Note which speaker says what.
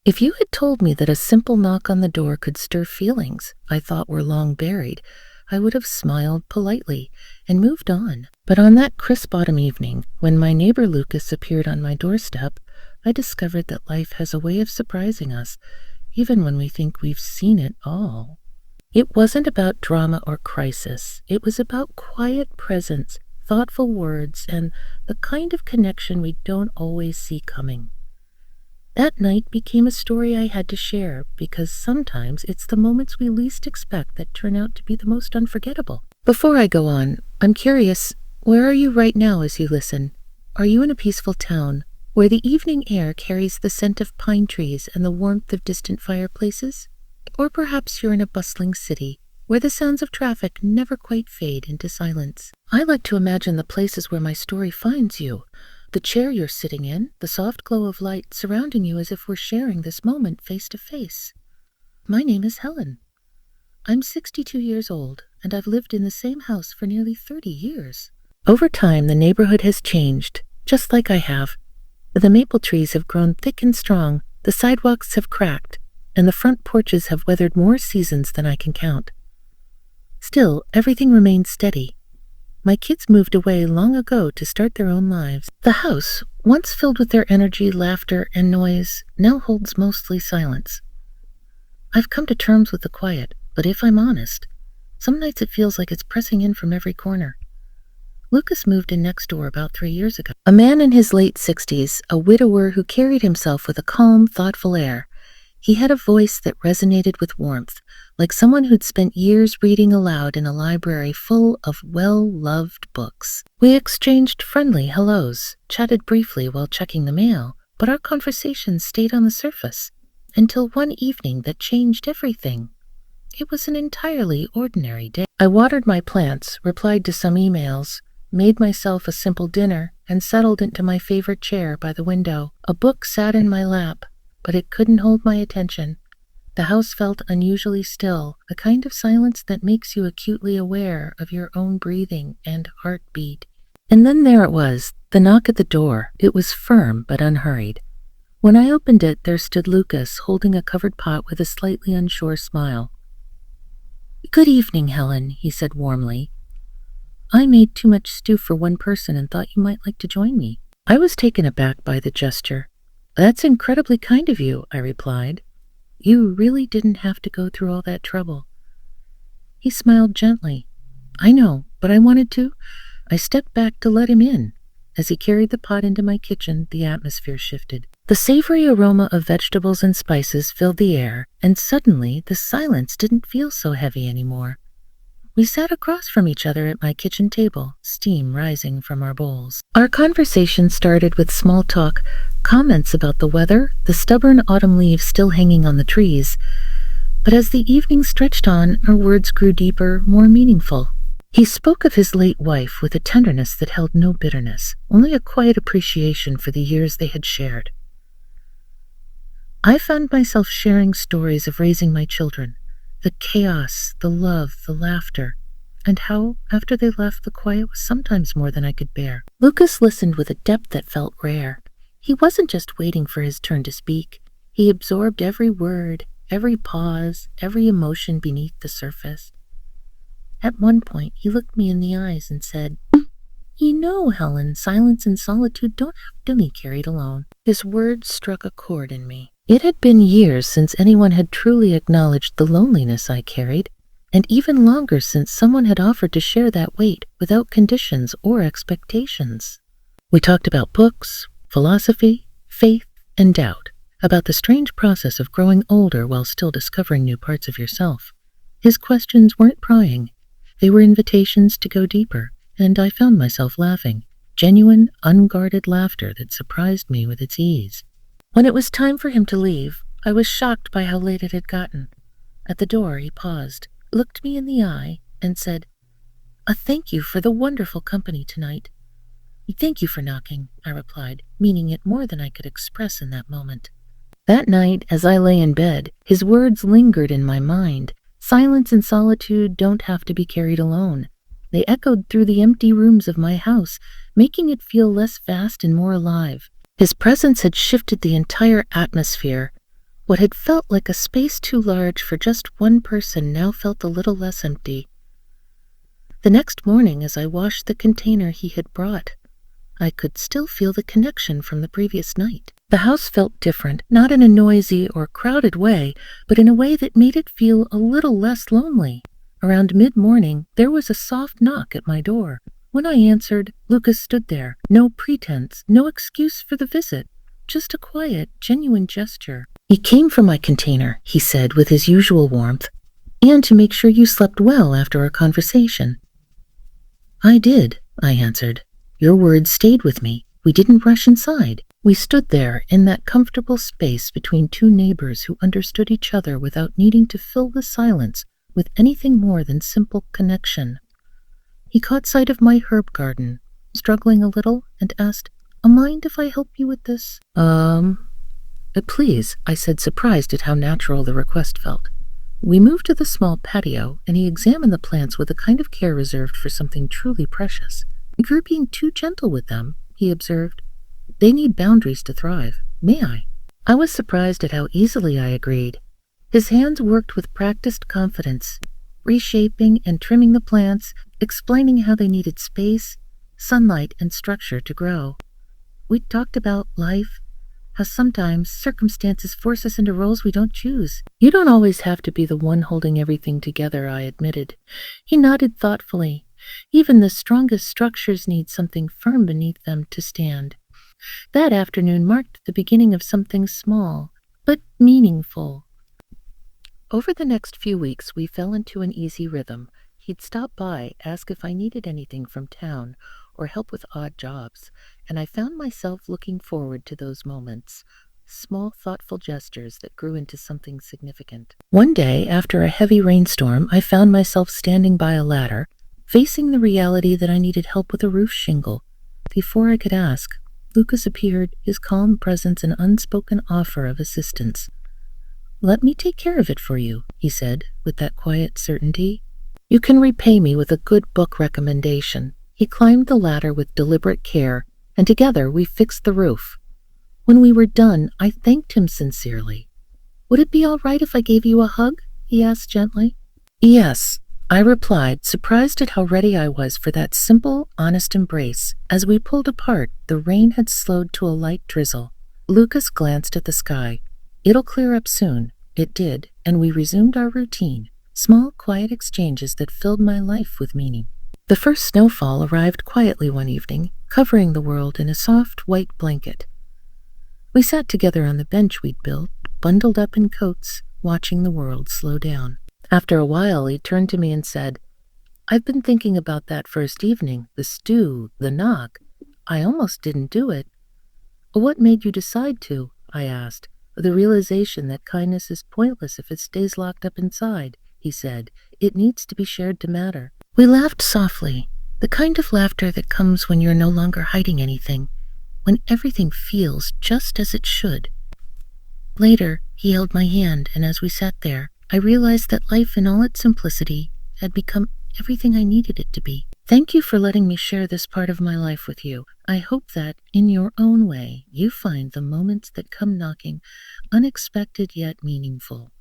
Speaker 1: If you had told me that a simple knock on the door could stir feelings I thought were long buried, I would have smiled politely and moved on. But on that crisp autumn evening, when my neighbor Lucas appeared on my doorstep, I discovered that life has a way of surprising us, even when we think we've seen it all. It wasn't about drama or crisis. It was about quiet presence, thoughtful words, and the kind of connection we don't always see coming. That night became a story I had to share, because sometimes it's the moments we least expect that turn out to be the most unforgettable. Before I go on, I'm curious, where are you right now as you listen? Are you in a peaceful town, where the evening air carries the scent of pine trees and the warmth of distant fireplaces? Or perhaps you're in a bustling city, where the sounds of traffic never quite fade into silence. I like to imagine the places where my story finds you. The chair you're sitting in, the soft glow of light surrounding you as if we're sharing this moment face to face. My name is Helen. I'm 62 years old, and I've lived in the same house for nearly 30 years. Over time, the neighborhood has changed, just like I have. The maple trees have grown thick and strong, the sidewalks have cracked, and the front porches have weathered more seasons than I can count. Still, everything remains steady. My kids moved away long ago to start their own lives. The house, once filled with their energy, laughter, and noise, now holds mostly silence. I've come to terms with the quiet, but if I'm honest, some nights it feels like it's pressing in from every corner. Lucas moved in next door about 3 years ago. A man in his late 60s, a widower who carried himself with a calm, thoughtful air. He had a voice that resonated with warmth, like someone who'd spent years reading aloud in a library full of well-loved books. We exchanged friendly hellos, chatted briefly while checking the mail, but our conversation stayed on the surface, until one evening that changed everything. It was an entirely ordinary day. I watered my plants, replied to some emails, made myself a simple dinner, and settled into my favorite chair by the window. A book sat in my lap, but it couldn't hold my attention. The house felt unusually still, the kind of silence that makes you acutely aware of your own breathing and heartbeat. And then there it was, the knock at the door. It was firm but unhurried. When I opened it, there stood Lucas, holding a covered pot with a slightly unsure smile. "Good evening, Helen," he said warmly. "I made too much stew for one person and thought you might like to join me." I was taken aback by the gesture. "That's incredibly kind of you," I replied. "You really didn't have to go through all that trouble." He smiled gently. "I know, but I wanted to." I stepped back to let him in. As he carried the pot into my kitchen, the atmosphere shifted. The savory aroma of vegetables and spices filled the air, and suddenly the silence didn't feel so heavy anymore. We sat across from each other at my kitchen table, steam rising from our bowls. Our conversation started with small talk, comments about the weather, the stubborn autumn leaves still hanging on the trees. But as the evening stretched on, our words grew deeper, more meaningful. He spoke of his late wife with a tenderness that held no bitterness, only a quiet appreciation for the years they had shared. I found myself sharing stories of raising my children, the chaos, the love, the laughter, and how, after they left, the quiet was sometimes more than I could bear. Lucas listened with a depth that felt rare. He wasn't just waiting for his turn to speak. He absorbed every word, every pause, every emotion beneath the surface. At one point, he looked me in the eyes and said, "You know, Helen, silence and solitude don't have to be carried alone." His words struck a chord in me. It had been years since anyone had truly acknowledged the loneliness I carried, and even longer since someone had offered to share that weight without conditions or expectations. We talked about books, philosophy, faith, and doubt, about the strange process of growing older while still discovering new parts of yourself. His questions weren't prying. They were invitations to go deeper, and I found myself laughing, genuine, unguarded laughter that surprised me with its ease. When it was time for him to leave, I was shocked by how late it had gotten. At the door, he paused, looked me in the eye, and said, "A thank you for the wonderful company tonight." "Thank you for knocking," I replied, meaning it more than I could express in that moment. That night, as I lay in bed, his words lingered in my mind. Silence and solitude don't have to be carried alone. They echoed through the empty rooms of my house, making it feel less vast and more alive. His presence had shifted the entire atmosphere. What had felt like a space too large for just one person now felt a little less empty. The next morning, as I washed the container he had brought, I could still feel the connection from the previous night. The house felt different, not in a noisy or crowded way, but in a way that made it feel a little less lonely. Around mid-morning, there was a soft knock at my door. When I answered, Lucas stood there. No pretense, no excuse for the visit, just a quiet, genuine gesture. "He came for my container," he said with his usual warmth, "and to make sure you slept well after our conversation." "I did," I answered. "Your words stayed with me. We didn't rush inside." We stood there in that comfortable space between two neighbors who understood each other without needing to fill the silence with anything more than simple connection. He caught sight of my herb garden, struggling a little, and asked, "Mind if I help you with this?" Please," I said, surprised at how natural the request felt. We moved to the small patio, and he examined the plants with a kind of care reserved for something truly precious. "You're being too gentle with them," he observed. "They need boundaries to thrive. May I?" I was surprised at how easily I agreed. His hands worked with practiced confidence, reshaping and trimming the plants, explaining how they needed space, sunlight, and structure to grow. We talked about life, how sometimes circumstances force us into roles we don't choose. "You don't always have to be the one holding everything together," I admitted. He nodded thoughtfully. "Even the strongest structures need something firm beneath them to stand." That afternoon marked the beginning of something small, but meaningful. Over the next few weeks, we fell into an easy rhythm. He'd stop by, ask if I needed anything from town, or help with odd jobs, and I found myself looking forward to those moments, small, thoughtful gestures that grew into something significant. One day, after a heavy rainstorm, I found myself standing by a ladder, facing the reality that I needed help with a roof shingle. Before I could ask, Lucas appeared, his calm presence an unspoken offer of assistance. "Let me take care of it for you," he said, with that quiet certainty. "You can repay me with a good book recommendation." He climbed the ladder with deliberate care, and together we fixed the roof. When we were done, I thanked him sincerely. "Would it be all right if I gave you a hug?" he asked gently. "Yes," I replied, surprised at how ready I was for that simple, honest embrace. As we pulled apart, the rain had slowed to a light drizzle. Lucas glanced at the sky. "It'll clear up soon." It did, and we resumed our routine, small, quiet exchanges that filled my life with meaning. The first snowfall arrived quietly one evening, covering the world in a soft, white blanket. We sat together on the bench we'd built, bundled up in coats, watching the world slow down. After a while, he turned to me and said, "I've been thinking about that first evening, the stew, the knock. I almost didn't do it." "What made you decide to?" I asked. "The realization that kindness is pointless if it stays locked up inside," he said. "It needs to be shared to matter." We laughed softly, the kind of laughter that comes when you're no longer hiding anything, when everything feels just as it should. Later, he held my hand, and as we sat there, I realized that life in all its simplicity had become everything I needed it to be. Thank you for letting me share this part of my life with you. I hope that, in your own way, you find the moments that come knocking unexpected yet meaningful.